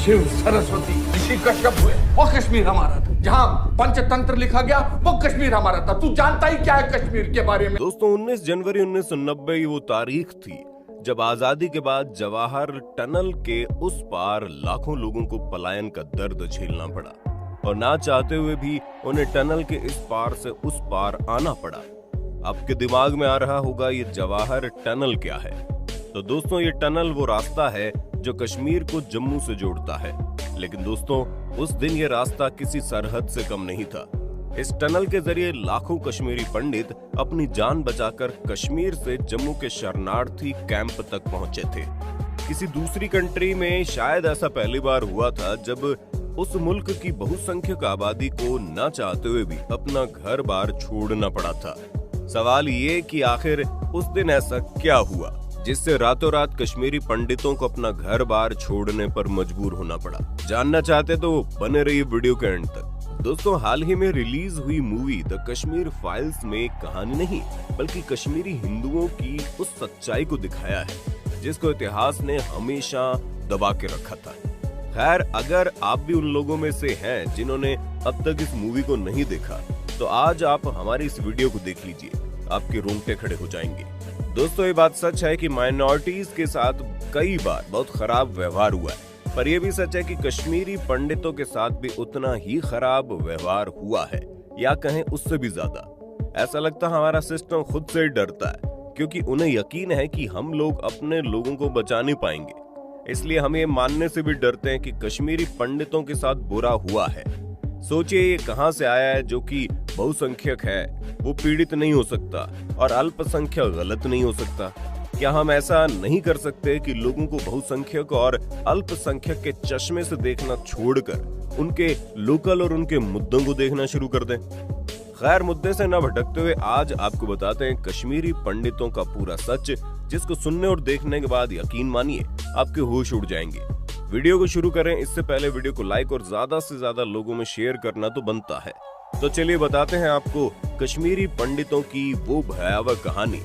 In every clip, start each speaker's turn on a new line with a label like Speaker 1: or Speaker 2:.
Speaker 1: शिव सरस्वती ऋषि कश्यप हुए, वो कश्मीर हमारा था। जहाँ पंचतंत्र लिखा गया वो कश्मीर हमारा था। तू जानता ही क्या है कश्मीर के बारे में?
Speaker 2: दोस्तों 19 जनवरी 1990 वो तारीख थी जब आजादी के बाद जवाहर टनल के उस पार लाखों लोगों को पलायन का दर्द झेलना पड़ा और ना चाहते हुए भी उन्हें टनल के इस पार से उस पार आना पड़ा। आपके दिमाग में आ रहा होगा ये जवाहर टनल क्या है? तो दोस्तों ये टनल वो रास्ता है जो कश्मीर को जम्मू से जोड़ता है। लेकिन दोस्तों उस दिन ये रास्ता किसी सरहद से कम नहीं था। इस टनल के जरिए लाखों कश्मीरी पंडित अपनी जान बचाकर कश्मीर से जम्मू के शरणार्थी कैंप तक पहुंचे थे। किसी दूसरी कंट्री में शायद ऐसा पहली बार हुआ था जब उस मुल्क की बहुसंख्यक आबादी को न चाहते हुए भी अपना घर बार छोड़ना पड़ा था। सवाल ये कि आखिर उस दिन ऐसा क्या हुआ जिससे रातों रात कश्मीरी पंडितों को अपना घर बार छोड़ने पर मजबूर होना पड़ा? जानना चाहते तो बने रहिए वीडियो के एंड तक। दोस्तों हाल ही में रिलीज हुई मूवी द कश्मीर फाइल्स में कहानी नहीं बल्कि कश्मीरी हिंदुओं की उस सच्चाई को दिखाया है जिसको इतिहास ने हमेशा दबा के रखा था। खैर अगर आप भी उन लोगों में से हैं जिन्होंने अब तक इस मूवी को नहीं देखा तो आज आप हमारी इस वीडियो को देख लीजिए, आपके रोंगटे खड़े हो जाएंगे। दोस्तों ये बात सच है कि माइनॉरिटीज के साथ कई बार बहुत खराब व्यवहार हुआ है, पर यह भी सच है कि कश्मीरी पंडितों के साथ भी उतना ही खराब व्यवहार हुआ है या कहें उससे भी ज्यादा। ऐसा लगता है हमारा सिस्टम खुद से ही डरता है क्योंकि उन्हें यकीन है कि हम लोग अपने लोगों को बचा नहीं पाएंगे, इसलिए हम ये मानने से भी डरते हैं कि कश्मीरी पंडितों के साथ बुरा हुआ है। सोचिए ये कहां से आया है जो कि बहुसंख्यक है वो पीड़ित नहीं हो सकता और अल्पसंख्यक गलत नहीं हो सकता। क्या हम ऐसा नहीं कर सकते कि लोगों को बहुसंख्यक और अल्पसंख्यक के चश्मे से देखना छोड़कर उनके लोकल और उनके मुद्दों को देखना शुरू कर दें? खैर मुद्दे से न भटकते हुए आज आपको बताते हैं कश्मीरी पंडितों का पूरा सच, जिसको सुनने और देखने के बाद यकीन मानिए आपके होश उड़ जाएंगे। वीडियो को शुरू करें इससे पहले वीडियो को लाइक और ज्यादा से ज्यादा लोगों में शेयर करना तो बनता है। तो चलिए बताते हैं आपको कश्मीरी पंडितों की वो भयावह कहानी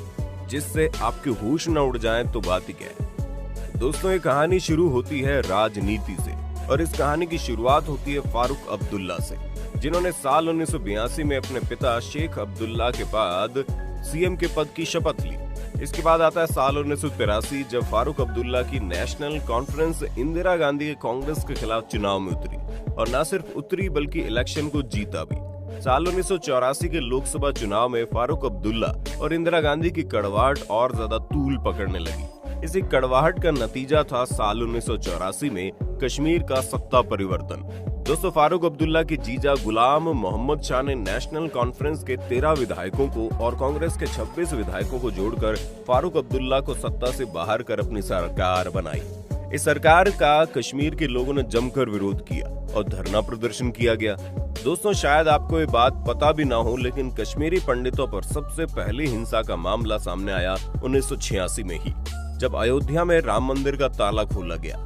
Speaker 2: जिससे आपके होश न उड़ जाएं तो बात ही क्या है। दोस्तों ये कहानी शुरू होती है राजनीति से और इस कहानी की शुरुआत होती है फारूक अब्दुल्ला से, जिन्होंने साल 1982 में अपने पिता शेख अब्दुल्ला के बाद सीएम के पद की शपथ ली। इसके बाद आता है साल 1983 जब फारूक अब्दुल्ला की नेशनल कॉन्फ्रेंस इंदिरा गांधी के कांग्रेस के खिलाफ चुनाव में उतरी और न सिर्फ उतरी बल्कि इलेक्शन को जीता भी। साल 1984 के लोकसभा चुनाव में फारूक अब्दुल्ला और इंदिरा गांधी की कड़वाहट और ज्यादा तूल पकड़ने लगी। इसी कड़वाहट का नतीजा था साल 1984 में कश्मीर का सत्ता परिवर्तन। दोस्तों फारूक अब्दुल्ला के जीजा गुलाम मोहम्मद शाह ने नेशनल कॉन्फ्रेंस के 13 विधायकों को और कांग्रेस के 26 विधायकों को जोड़कर फारूक अब्दुल्ला को सत्ता से बाहर कर अपनी सरकार बनाई। इस सरकार का कश्मीर के लोगों ने जमकर विरोध किया और धरना प्रदर्शन किया गया। दोस्तों शायद आपको ये बात पता भी ना हो लेकिन कश्मीरी पंडितों पर सबसे पहले हिंसा का मामला सामने आया 1986 में ही, जब अयोध्या में राम मंदिर का ताला खोला गया।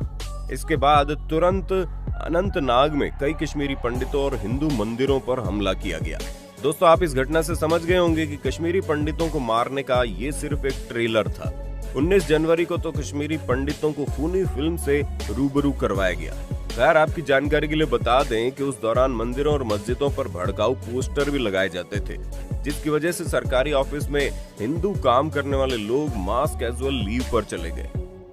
Speaker 2: इसके बाद तुरंत अनंतनाग में कई कश्मीरी पंडितों और हिंदू मंदिरों पर हमला किया गया। दोस्तों आप इस घटना से समझ गए होंगे कि कश्मीरी पंडितों को मारने का ये सिर्फ एक ट्रेलर था। 19 जनवरी को तो कश्मीरी पंडितों को खूनी फिल्म से रूबरू करवाया गया। खैर आपकी जानकारी के लिए बता दें कि उस दौरान मंदिरों और मस्जिदों पर भड़काऊ पोस्टर भी लगाए जाते थे, जिसकी वजह से सरकारी ऑफिस में हिंदू काम करने वाले लोग मास कैजुअल लीव पर चले गए।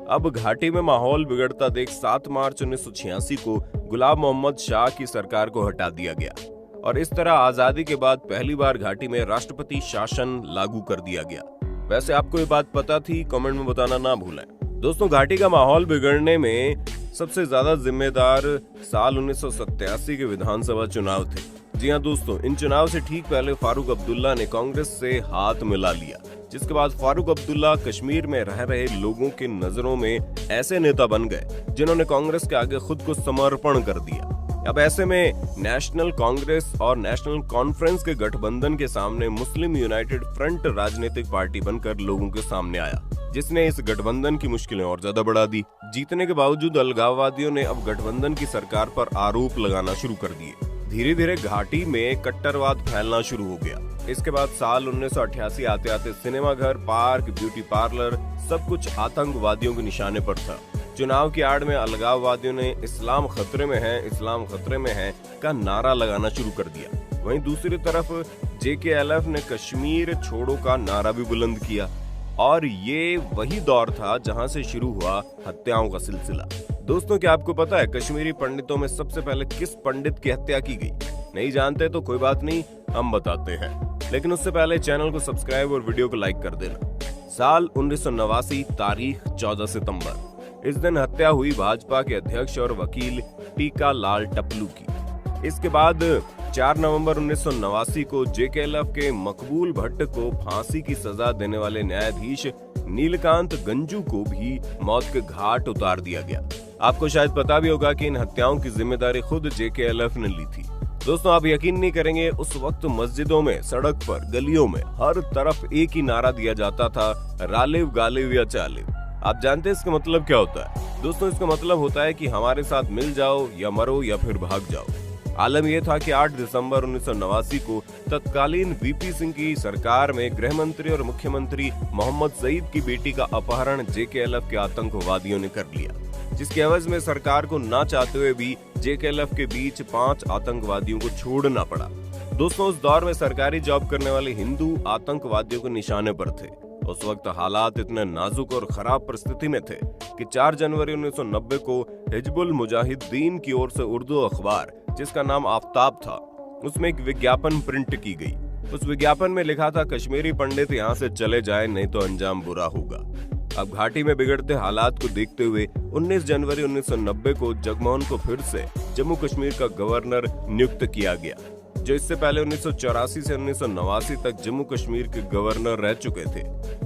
Speaker 2: अब घाटी में माहौल बिगड़ता देख 7 मार्च 1986 को गुलाम मोहम्मद शाह की सरकार को हटा दिया गया और इस तरह आजादी के बाद पहली बार घाटी में राष्ट्रपति शासन लागू कर दिया गया। वैसे आपको ये बात पता थी? कमेंट में बताना ना भूलें। दोस्तों घाटी का माहौल बिगड़ने में सबसे ज्यादा जिम्मेदार साल 1987 के विधानसभा चुनाव थे। जी हाँ दोस्तों, इन चुनाव से ठीक पहले फारूक अब्दुल्ला ने कांग्रेस से हाथ मिला लिया, जिसके बाद फारूक अब्दुल्ला कश्मीर में रह रहे लोगों के नजरों में ऐसे नेता बन गए जिन्होंने कांग्रेस के आगे खुद को समर्पण कर दिया। अब ऐसे में नेशनल कांग्रेस और नेशनल कॉन्फ्रेंस के गठबंधन के सामने मुस्लिम यूनाइटेड फ्रंट राजनीतिक पार्टी बनकर लोगों के सामने आया, जिसने इस गठबंधन की मुश्किलें और ज्यादा बढ़ा दी। जीतने के बावजूद अलगाववादियों ने अब गठबंधन की सरकार पर आरोप लगाना शुरू कर दिए। धीरे धीरे घाटी में कट्टरवाद फैलना शुरू हो गया। इसके बाद साल 1988 आते आते सिनेमा घर, पार्क, ब्यूटी पार्लर सब कुछ आतंकवादियों के निशाने पर था। चुनाव की आड़ में अलगाववादियों ने इस्लाम खतरे में है का नारा लगाना शुरू कर दिया। वहीं दूसरी तरफ JKLF ने कश्मीर छोड़ो का नारा भी बुलंद किया और ये वही दौर था जहां से शुरू हुआ हत्याओं का सिलसिला। दोस्तों, क्या आपको पता है कश्मीरी पंडितों में सबसे पहले किस पंडित की हत्या की गई? नहीं जानते तो कोई बात नहीं, हम बताते हैं, लेकिन उससे पहले चैनल को सब्सक्राइब और वीडियो को लाइक कर देना। साल 1989, तारीख 14 सितंबर। इस दिन हत्या हुई भाजपा के अध्यक्ष और वकील टीका लाल टपलू की। इसके बाद 4 नवंबर 1989 को JKLF के मकबूल भट्ट को फांसी की सजा देने वाले न्यायाधीश नीलकांत गंजू को भी मौत के घाट उतार दिया गया। आपको शायद पता भी होगा कि इन हत्याओं की जिम्मेदारी खुद JKLF ने ली थी। दोस्तों, आप यकीन नहीं करेंगे, उस वक्त मस्जिदों में, सड़क पर, गलियों में हर तरफ एक ही नारा दिया जाता था, रालिव गालिव या चालिव। आप जानते हैं इसका मतलब क्या होता है? दोस्तों, इसका मतलब होता है कि हमारे साथ मिल जाओ या मरो या फिर भाग जाओ। आलम यह था कि 8 दिसंबर 1989 को तत्कालीन VP सिंह की सरकार में गृह मंत्री और मुख्यमंत्री मोहम्मद सईद की बेटी का अपहरण JKLF के आतंकवादियों ने कर लिया, जिसके एवज में सरकार को ना चाहते हुए भी JKLF के बीच 5 आतंकवादियों को छोड़ना पड़ा। दोस्तों, उस दौर में सरकारी जॉब करने वाले हिंदू आतंकवादियों के निशाने पर थे। उस वक्त हालात इतने नाजुक और खराब परिस्थिति में थे कि 4 जनवरी 1990 को हिजबुल मुजाहिदीन की ओर से उर्दू अखबार, जिसका नाम आफ्ताब था, उसमें एक विज्ञापन प्रिंट की गई। उस विज्ञापन में लिखा था, कश्मीरी पंडित यहाँ से चले जाए नहीं तो अंजाम बुरा होगा। अब घाटी में बिगड़ते हालात को देखते हुए 19 जनवरी 1990 को जगमोहन को फिर से जम्मू कश्मीर का गवर्नर नियुक्त किया गया, जो इससे पहले 1984 से 1989 तक जम्मू कश्मीर के गवर्नर रह चुके थे।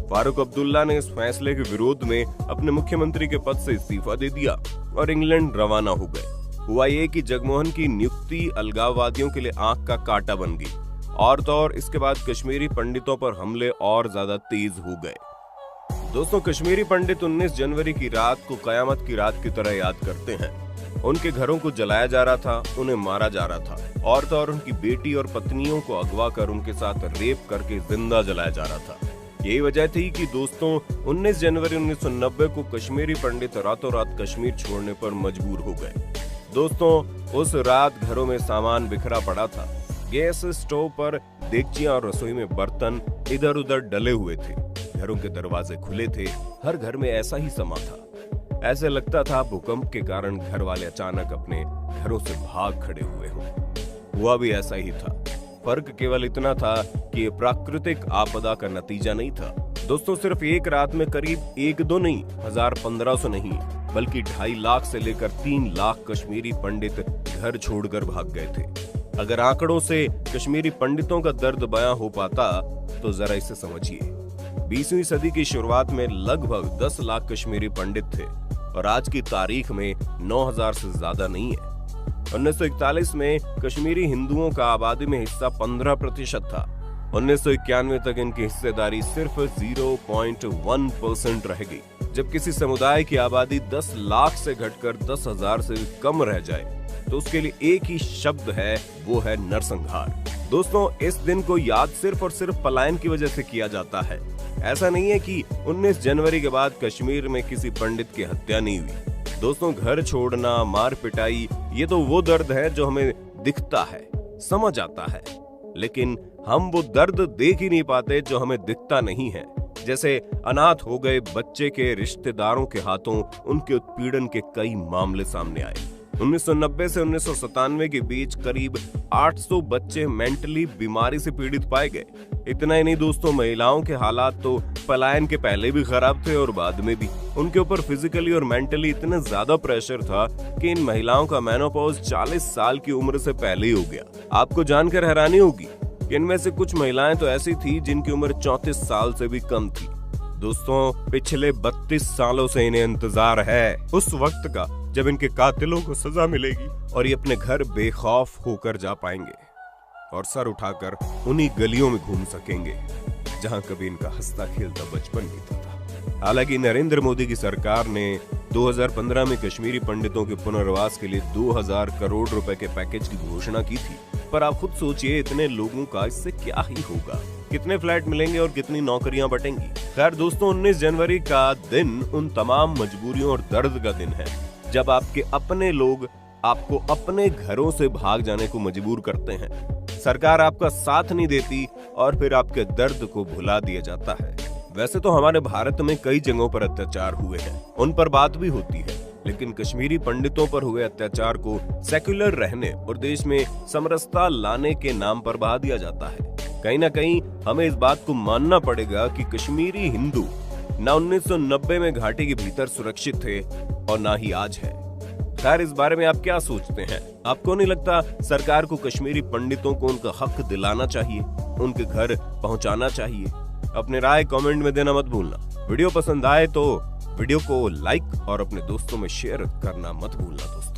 Speaker 2: फारूक अब्दुल्ला ने इस फैसले के विरोध में अपने मुख्यमंत्री के पद से इस्तीफा दे दिया और इंग्लैंड रवाना हो गए। हुआ ये कि जगमोहन की नियुक्ति अलगाववादियों के लिए आंख का कांटा बन गई और तो और इसके बाद कश्मीरी पंडितों पर हमले और ज्यादा तेज हो गए। दोस्तों, कश्मीरी पंडित 19 जनवरी की रात को कयामत की रात की तरह याद करते हैं। उनके घरों को जलाया जा रहा था, उन्हें मारा जा रहा था और तो और उनकी बेटी और पत्नियों को अगवा कर उनके साथ रेप करके जिंदा जलाया जा रहा था। यही वजह थी कि दोस्तों 19 जनवरी 1990 को कश्मीरी पंडित रातों रात कश्मीर छोड़ने पर मजबूर हो गए। दोस्तों, उस रात घरों में सामान बिखरा पड़ा था। गैस स्टोव पर देगचियां और रसोई में बर्तन इधर उधर डले हुए थे। घरों के दरवाजे खुले थे। हर घर में ऐसा ही समा था। ऐसे लगता था भूकंप के कारण घर वाले अचानक अपने घरों से भाग खड़े हुए हों। हुआ भी ऐसा ही था। फर्क केवल इतना था कि ये प्राकृतिक आपदा का नतीजा नहीं था। दोस्तों, सिर्फ एक रात में करीब 1-2 नहीं, 1000-1500 नहीं, बल्कि 2.5 लाख से लेकर 3 लाख कश्मीरी पंडित घर छोड़कर भाग गए थे। अगर आंकड़ों से कश्मीरी पंडितों का दर्द बयां हो पाता तो जरा इसे समझिए। 20वीं सदी की शुरुआत में लगभग 10 लाख कश्मीरी पंडित थे और आज की तारीख में 9000 से ज्यादा नहीं है। 1941 में कश्मीरी हिंदुओं का आबादी में हिस्सा 15% था। 1991 तक इनकी हिस्सेदारी सिर्फ 0.1% रह गई। जब किसी समुदाय की आबादी 10 लाख से घटकर 10,000 से कम रह जाए तो उसके लिए एक ही शब्द है, वो है नरसंहार। दोस्तों, इस दिन को याद सिर्फ और सिर्फ पलायन की वजह से किया जाता है। ऐसा नहीं है कि 19 जनवरी के बाद कश्मीर में किसी पंडित की हत्या नहीं हुई। दोस्तों, घर छोड़ना, मार पिटाई, ये तो वो दर्द है जो हमें दिखता है, समझ आता है, लेकिन हम वो दर्द देख ही नहीं पाते जो हमें दिखता नहीं है। जैसे अनाथ हो गए बच्चे के रिश्तेदारों के हाथों उनके उत्पीड़न के कई मामले सामने आए। 1990 से 1997 के बीच करीब 800 बच्चे मेंटली बीमारी से पीड़ित पाए गए। इतना ही नहीं दोस्तों, महिलाओं के हालात तो पलायन के पहले भी खराब थे और बाद में भी। उनके ऊपर फिजिकली और मेंटली इतना ज्यादा प्रेशर था कि इन महिलाओं का मेनोपॉज 40 साल की उम्र से पहले ही हो गया। आपको जानकर हैरानी होगी कि इनमें से कुछ महिलाएं तो ऐसी थी जिनकी उम्र 34 साल से भी कम थी। दोस्तों, पिछले 32 सालों से इन्हें इंतजार है उस वक्त का जब इनके कातिलों को सजा मिलेगी और ये अपने घर बेखौफ होकर जा पाएंगे और सर उठाकर उन्हीं गलियों में घूम सकेंगे जहां कभी इनका हंसता खेलता बचपन बीता था। हालांकि नरेंद्र मोदी की सरकार ने 2015 में कश्मीरी पंडितों के पुनर्वास के लिए 2000 करोड़ रुपए के पैकेज की घोषणा की थी, पर आप खुद सोचिए इतने लोगों का इससे क्या ही होगा। कितने फ्लैट मिलेंगे और कितनी नौकरियां बटेंगी। खैर दोस्तों, 19 जनवरी का दिन उन तमाम मजबूरियों और दर्द का दिन है जब आपके अपने लोग आपको अपने घरों से भाग जाने को मजबूर करते हैं। सरकार आपका साथ नहीं देती और फिर आपके दर्द को भुला दिया जाता है। वैसे तो हमारे भारत में कई जगहों पर अत्याचार हुए हैं, उन पर बात भी होती है, लेकिन कश्मीरी पंडितों पर हुए अत्याचार को सेक्युलर रहने और देश में समरसता लाने के नाम पर बहा दिया जाता है। कहीं ना कहीं हमें इस बात को मानना पड़ेगा कि कश्मीरी हिंदू न 1990 में घाटी के भीतर सुरक्षित थे और ना ही आज है। खैर, इस बारे में आप क्या सोचते हैं? आपको नहीं लगता सरकार को कश्मीरी पंडितों को उनका हक दिलाना चाहिए, उनके घर पहुंचाना चाहिए? अपने राय कमेंट में देना मत भूलना। वीडियो पसंद आए तो वीडियो को लाइक और अपने दोस्तों में शेयर करना मत भूलना दोस्तों।